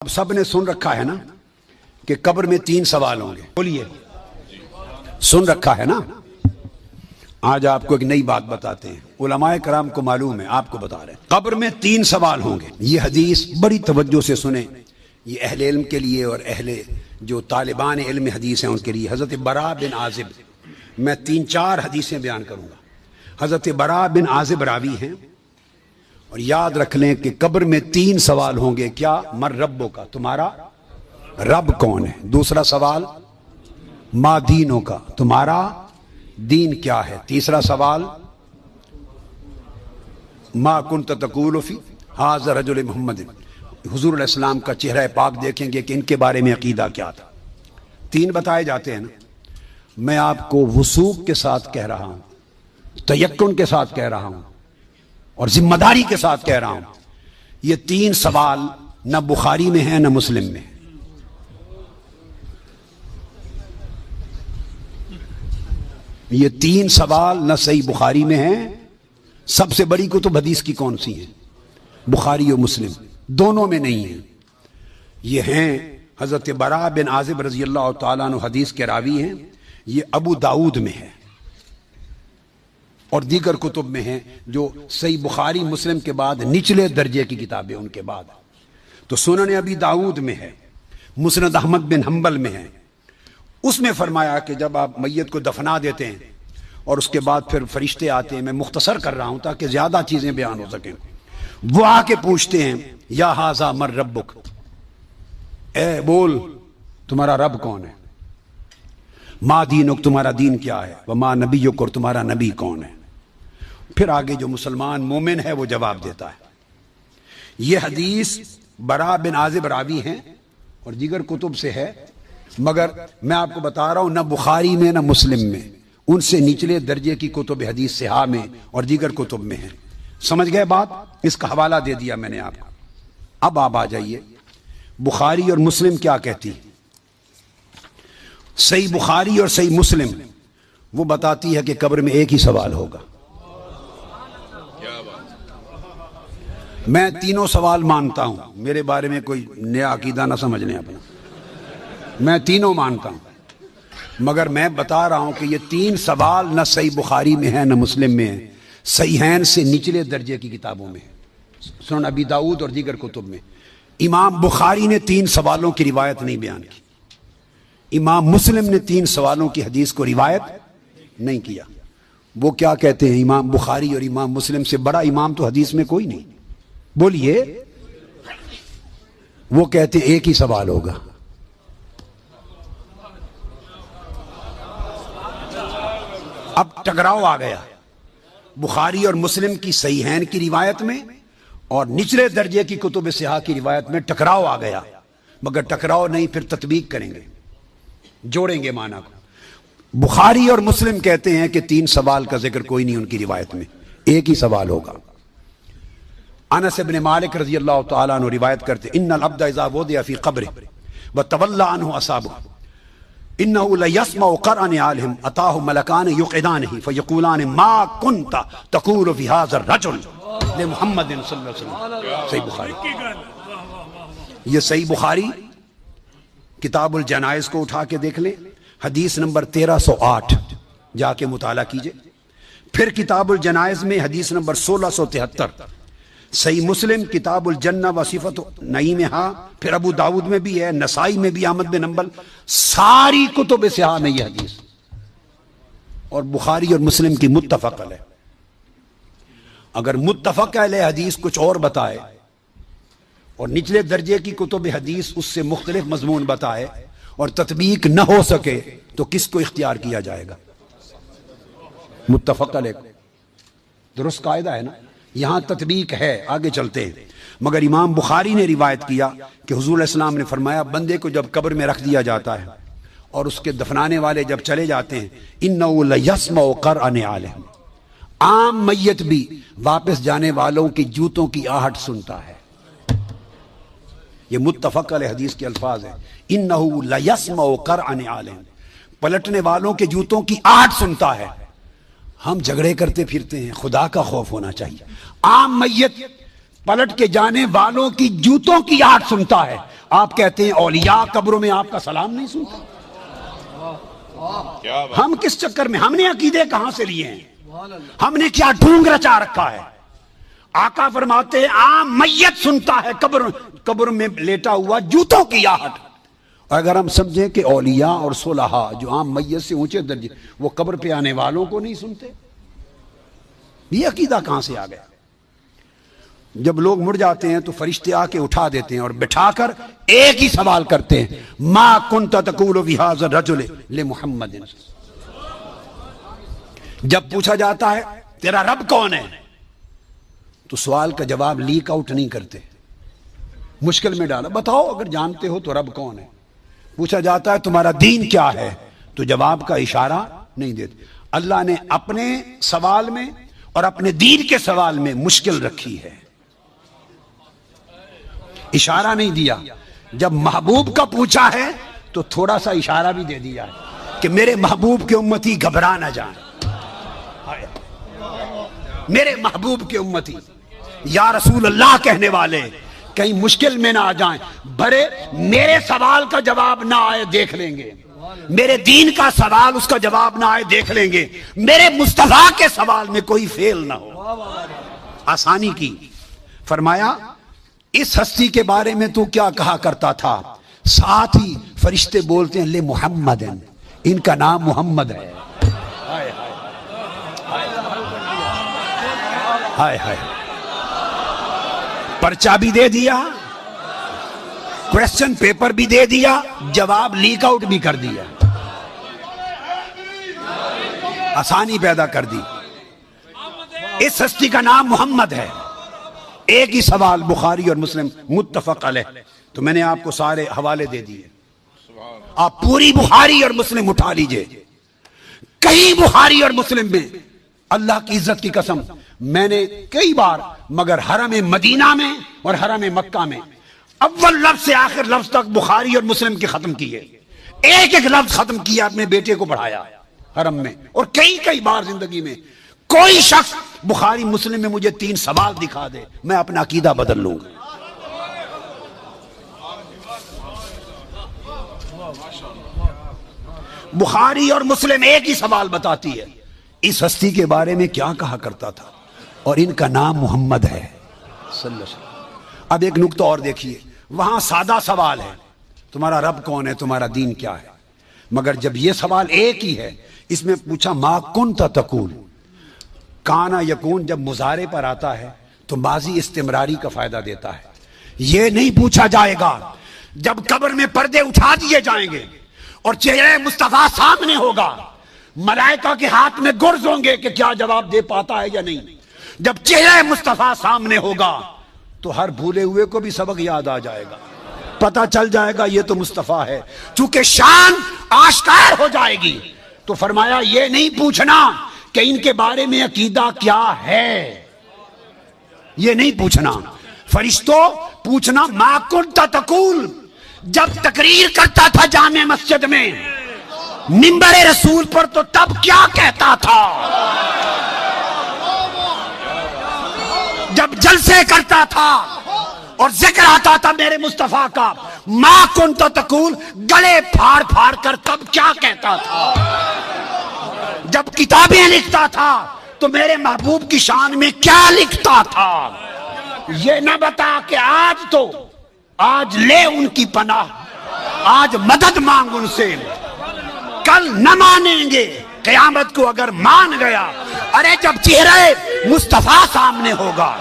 اب سب نے سن رکھا ہے نا کہ قبر میں 3 سوال ہوں گے. بولیے, سن رکھا ہے نا. آج آپ کو ایک نئی بات بتاتے ہیں. علماء کرام کو معلوم ہے, آپ کو بتا رہے ہیں. قبر میں 3 سوال ہوں گے. یہ حدیث بڑی توجہ سے سنیں. یہ اہل علم کے لیے اور اہل جو طالبان علم حدیث ہیں ان کے لیے. حضرت براء بن عازب, میں 3-4 حدیثیں بیان کروں گا. حضرت براء بن عازب راوی ہیں, اور یاد رکھ لیں کہ قبر میں 3 سوال ہوں گے. کیا؟ مر ربو کا, تمہارا رب کون ہے. دوسرا سوال ما دینوں کا, تمہارا دین کیا ہے. تیسرا سوال ما کنت تقول فی ھذا رجل محمد, حضور علیہ السلام کا چہرہ پاک دیکھیں گے کہ ان کے بارے میں عقیدہ کیا تھا. 3 بتائے جاتے ہیں نا. میں آپ کو وثوق کے ساتھ کہہ رہا ہوں, تیقن کے ساتھ کہہ رہا ہوں, اور ذمہ داری کے ساتھ کہہ رہا ہوں, یہ 3 سوال نہ بخاری میں ہیں نہ مسلم میں. یہ 3 سوال نہ صحیح بخاری میں ہیں. سب سے بڑی کتب حدیث کی کون سی ہیں؟ بخاری و مسلم, دونوں میں نہیں ہیں. یہ ہیں حضرت براء بن عازب رضی اللہ تعالیٰ عنہ حدیث کے راوی ہیں. یہ ابو داؤد میں ہے اور دیگر کتب میں ہیں جو صحیح بخاری مسلم کے بعد نچلے درجے کی کتابیں ان کے بعد. تو سنن ابی داؤد میں ہے, مسند احمد بن حنبل میں ہے. اس میں فرمایا کہ جب آپ میت کو دفنا دیتے ہیں اور اس کے بعد پھر فرشتے آتے ہیں, میں مختصر کر رہا ہوں تاکہ زیادہ چیزیں بیان ہو سکیں. وہ آ کے پوچھتے ہیں یا ھذا مر ربک, اے بول تمہارا رب کون ہے. ما دینک, تمہارا دین کیا ہے. وما نبیک, اور تمہارا نبی کون ہے. پھر آگے جو مسلمان مومن ہے وہ جواب دیتا ہے. یہ حدیث براء بن عازب راوی ہیں اور دیگر کتب سے ہے, مگر میں آپ کو بتا رہا ہوں نہ بخاری میں نہ مسلم میں, ان سے نچلے درجے کی کتب حدیث صحاح میں اور دیگر کتب میں ہیں. سمجھ گئے بات؟ اس کا حوالہ دے دیا میں نے آپ کو. اب آپ آ جائیے بخاری اور مسلم کیا کہتی ہے. صحیح بخاری اور صحیح مسلم وہ بتاتی ہے کہ قبر میں ایک ہی سوال ہوگا. میں 3 سوال مانتا ہوں, میرے بارے میں کوئی نیا عقیدہ نہ سمجھ لیں اپنا. میں 3 مانتا ہوں, مگر میں بتا رہا ہوں کہ یہ 3 سوال نہ صحیح بخاری میں ہیں نہ مسلم میں ہیں, صحیحین سے نچلے درجے کی کتابوں میں ہیں, سنن ابی داؤد اور دیگر کتب میں. امام بخاری نے 3 سوالوں کی روایت نہیں بیان کی. امام مسلم نے 3 سوالوں کی حدیث کو روایت نہیں کیا. وہ کیا کہتے ہیں, امام بخاری اور امام مسلم سے بڑا امام تو حدیث میں کوئی نہیں. بولیے. وہ کہتے ہیں ایک ہی سوال ہوگا. اب ٹکراؤ آ گیا بخاری اور مسلم کی صحیحین کی روایت میں اور نچلے درجے کی کتب صحاح کی روایت میں ٹکراؤ آ گیا. مگر ٹکراؤ نہیں, پھر تطبیق کریں گے, جوڑیں گے معنی کو. بخاری اور مسلم کہتے ہیں کہ 3 سوال کا ذکر کوئی نہیں ان کی روایت میں, ایک ہی سوال ہوگا. انس بن مالک رضی اللہ تعالیٰ عنہ روایت کرتے ان العبد اذا وضع فی قبره وتولى عنه اصحابه انه ليسمع قرأ نعالهم اتاه ملكان يقعدانه فيقولان ما كنت تقول في هذا الرجل لمحمد صلی اللہ علیہ وسلم. صحیح بخاری. یہ صحیح بخاری کتاب الجنائز کو اٹھا کے دیکھ لیں, حدیث نمبر 1308 جا کے مطالعہ کیجئے. پھر کتاب الجنائز میں حدیث نمبر 1673. صحیح مسلم کتاب الجنہ و صفت نعیمہا, پھر ابو داؤد میں بھی ہے, نسائی میں بھی, احمد بن حنبل, ساری کتب صحاح میں یہ حدیث. اور بخاری اور مسلم کی متفق علیہ. اگر متفق علیہ حدیث کچھ اور بتائے اور نچلے درجے کی کتب حدیث اس سے مختلف مضمون بتائے اور تطبیق نہ ہو سکے تو کس کو اختیار کیا جائے گا؟ متفق علیہ. درست قاعدہ ہے نا. یہاں تطبیق ہے, آگے چلتے ہیں. مگر امام بخاری نے روایت کیا کہ حضور علیہ السلام نے فرمایا بندے کو جب قبر میں رکھ دیا جاتا ہے اور اس کے دفنانے والے جب چلے جاتے ہیں, انہ لیسمع قرأ نعالہم, عام میت بھی واپس جانے والوں کی جوتوں کی آہٹ سنتا ہے. یہ متفق علیہ حدیث کے الفاظ ہیں. انہ لیسمع قرأ نعالہم, پلٹنے والوں کے جوتوں کی آہٹ سنتا ہے. ہم جھگڑے کرتے پھرتے ہیں, خدا کا خوف ہونا چاہیے. عام میت پلٹ کے جانے والوں کی جوتوں کی آہٹ سنتا ہے آپ کہتے ہیں اولیاء قبروں میں آپ کا سلام نہیں سنتے. ہم کس چکر میں, ہم نے عقیدے کہاں سے لیے ہیں, ہم نے کیا ڈھونگ رچا رکھا ہے. آقا فرماتے ہیں عام میت سنتا ہے قبر میں لیٹا ہوا جوتوں کی آہٹ. اگر ہم سمجھیں کہ اولیاء اور صلحاء جو عام میت سے اونچے درجے وہ قبر پہ آنے والوں کو نہیں سنتے, یہ عقیدہ کہاں سے آ گیا؟ جب لوگ مڑ جاتے ہیں تو فرشتے آ کے اٹھا دیتے ہیں اور بٹھا کر ایک ہی سوال کرتے ہیں, ما کنت تقول فی ھذا الرجل لمحمد. جب پوچھا جاتا ہے تیرا رب کون ہے تو سوال کا جواب لیک آؤٹ نہیں کرتے, مشکل میں ڈالا, بتاؤ اگر جانتے ہو تو رب کون ہے. پوچھا جاتا ہے تمہارا دین کیا ہے تو جواب کا اشارہ نہیں دیتے. اللہ نے اپنے سوال میں اور اپنے دین کے سوال میں مشکل رکھی ہے, اشارہ نہیں دیا. جب محبوب کا پوچھا ہے تو تھوڑا سا اشارہ بھی دے دیا ہے کہ میرے محبوب کے امتی گھبرا نہ جائیں, میرے محبوب کے امتی یا رسول اللہ کہنے والے کہیں مشکل میں نہ آ جائیں. بھرے میرے سوال کا جواب نہ آئے دیکھ لیں گے, میرے دین کا سوال اس کا جواب نہ آئے دیکھ لیں گے, میرے مصطفیٰ کے سوال میں کوئی فیل نہ ہو. آسانی کی. فرمایا اس ہستی کے بارے میں تو کیا کہا کرتا تھا, ساتھ ہی فرشتے بولتے ہیں لے محمد, ان کا نام محمد ہے. ہائے ہائے, پرچہ بھی دے دیا, کویسچن پیپر بھی دے دیا, جواب لیک آؤٹ بھی کر دیا, آسانی پیدا کر دی. اس ہستی کا نام محمد ہے. ایک ہی سوال بخاری اور مسلم متفق علیہ, تو میں نے آپ کو سارے حوالے دے دیے, آپ پوری بخاری اور مسلم اٹھا لیجئے. کئی بخاری اور مسلم میں اللہ کی عزت کی قسم میں نے کئی بار, مگر حرم مدینہ میں اور حرم مکہ میں اول لفظ سے آخر لفظ تک بخاری اور مسلم کے ختم کیے, ایک ایک لفظ ختم کیا, اپنے بیٹے کو پڑھایا حرم میں. اور کئی بار زندگی میں کوئی شخص بخاری مسلم میں مجھے 3 سوال دکھا دے, میں اپنا عقیدہ بدل لوں گا. بخاری اور مسلم ایک ہی سوال بتاتی ہے, اس ہستی کے بارے میں کیا کہا کرتا تھا اور ان کا نام محمد ہے صلی اللہ علیہ وسلم. اب ایک نقطہ اور دیکھیے, وہاں سادہ سوال ہے تمہارا رب کون ہے, تمہارا دین کیا ہے, مگر جب یہ سوال ایک ہی ہے, اس میں پوچھا ما کنت تقول, کانا یکون جب مضارع پر آتا ہے تو ماضی استمراری کا فائدہ دیتا ہے. یہ نہیں پوچھا جائے گا جب قبر میں پردے اٹھا دیے جائیں گے اور چہرے مصطفیٰ سامنے ہوگا, ملائکہ کے ہاتھ میں گرز ہوں گے کہ کیا جواب دے پاتا ہے یا نہیں. جب چہرے مصطفیٰ سامنے ہوگا تو ہر بھولے ہوئے کو بھی سبق یاد آ جائے گا, پتہ چل جائے گا یہ تو مصطفیٰ ہے. چونکہ شان آشکار ہو جائے گی تو فرمایا یہ نہیں پوچھنا کہ ان کے بارے میں عقیدہ کیا ہے, یہ نہیں پوچھنا. فرشتوں پوچھنا ما کنت تقول, جب تقریر کرتا تھا جامع مسجد میں منبر رسول پر تو تب کیا کہتا تھا, جب جلسے کرتا تھا اور ذکر آتا تھا میرے مصطفیٰ کا, ما کنت تقول گلے پھاڑ پھاڑ کر تب کیا کہتا تھا, جب کتابیں لکھتا تھا تو میرے محبوب کی شان میں کیا لکھتا تھا. یہ نہ بتا کہ آج لے ان کی پناہ, آج مدد مانگ ان سے, کل نہ مانیں گے, قیامت کو اگر مان گیا. ارے جب چہرہ مصطفیٰ سامنے ہوگا,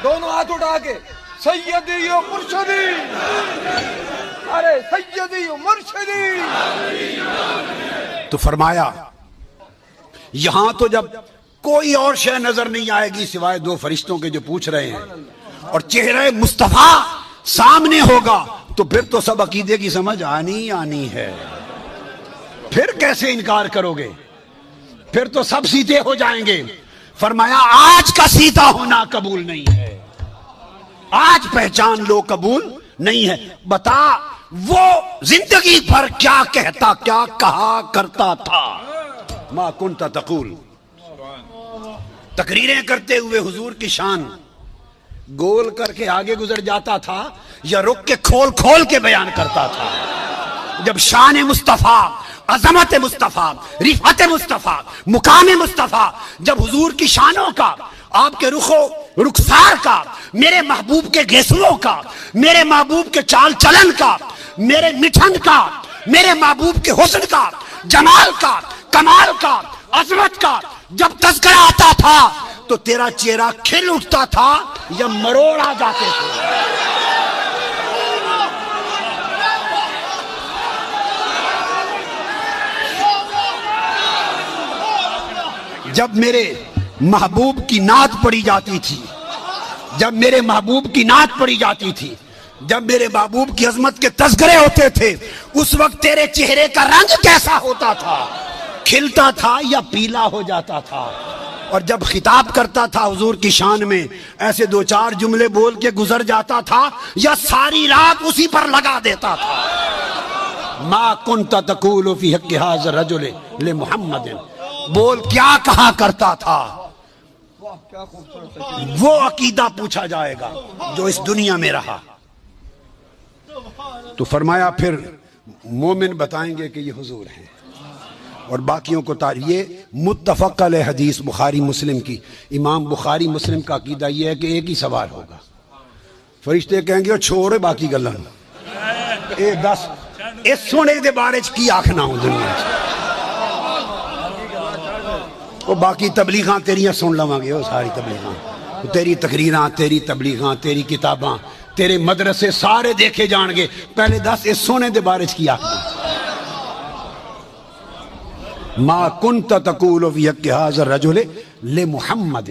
دونوں ہاتھ اٹھا کے سیدی و مرشدی, ارے سیدی و مرشدی. تو فرمایا یہاں تو جب کوئی اور شے نظر نہیں آئے گی سوائے 2 فرشتوں کے جو پوچھ رہے ہیں, اور چہرہ مصطفیٰ سامنے ہوگا تو پھر تو سب عقیدے کی سمجھ آنی ہے. پھر کیسے انکار کرو گے, پھر تو سب سیدھے ہو جائیں گے. فرمایا آج کا سیدھا ہونا قبول نہیں ہے, آج پہچان لو قبول نہیں ہے. بتا وہ زندگی بھر کیا کہتا کیا کہا کرتا تھا. ما کنت تقول. تقریریں کرتے ہوئے حضور کی شان گول کر کے آگے گزر جاتا تھا یا رک کے کھول کھول کے بیان کرتا تھا؟ جب شان مصطفیٰ، عظمت مصطفیٰ، رفعت مصطفیٰ، مقام مصطفیٰ، جب حضور کی شانوں کا، آپ کے رخسار کا، میرے محبوب کے گیسوؤں کا، میرے محبوب کے چال چلن کا، میرے مٹھن کا، میرے محبوب کے حسن کا، جمال کا، کمال کا، عظمت کا جب تذکرہ آتا تھا تو تیرا چہرہ کھل اٹھتا تھا یا مروڑ آ جاتے تھے. جب میرے محبوب کی نعت پڑھی جاتی تھی، جب میرے محبوب کی نعت پڑھی جاتی تھی، جب میرے محبوب کی عظمت کے تذکرے ہوتے تھے، اس وقت تیرے چہرے کا رنگ کیسا ہوتا تھا؟ کھلتا تھا یا پیلا ہو جاتا تھا؟ اور جب خطاب کرتا تھا حضور کی شان میں ایسے دو چار جملے بول کے گزر جاتا تھا یا ساری رات اسی پر لگا دیتا تھا؟ ما کنت تقول فی حق ھذا الرجل لمحمد. بول کیا کہا کرتا تھا؟ وہ عقیدہ پوچھا جائے گا جو اس دنیا میں رہا. تو فرمایا پھر مومن بتائیں گے کہ یہ حضور ہیں اور باقیوں کو یہ متفق علیہ حدیث بخاری مسلم کی. امام بخاری مسلم کا عقیدہ یہ ہے کہ ایک ہی سوال ہوگا. فرشتے کہیں گے چھوڑے باقی گلاں اے دس اس سونے دے بارے چ کی آکھنا ہوں دنیا چ. وہ باقی تبلیغاں تیریاں سن لواں گے. وہ ساری تبلیغاں، تیری تقریراں، تیری تبلیغاں، تیری کتاباں، تیرے مدرسے سارے دیکھے جان گے. پہلے دس اس سونے دے بارے چ کی آکھنا. ما کنت تقول فی حق ھذا الرجل لمحمد.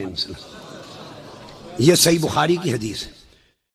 یہ صحیح بخاری کی حدیث ہے.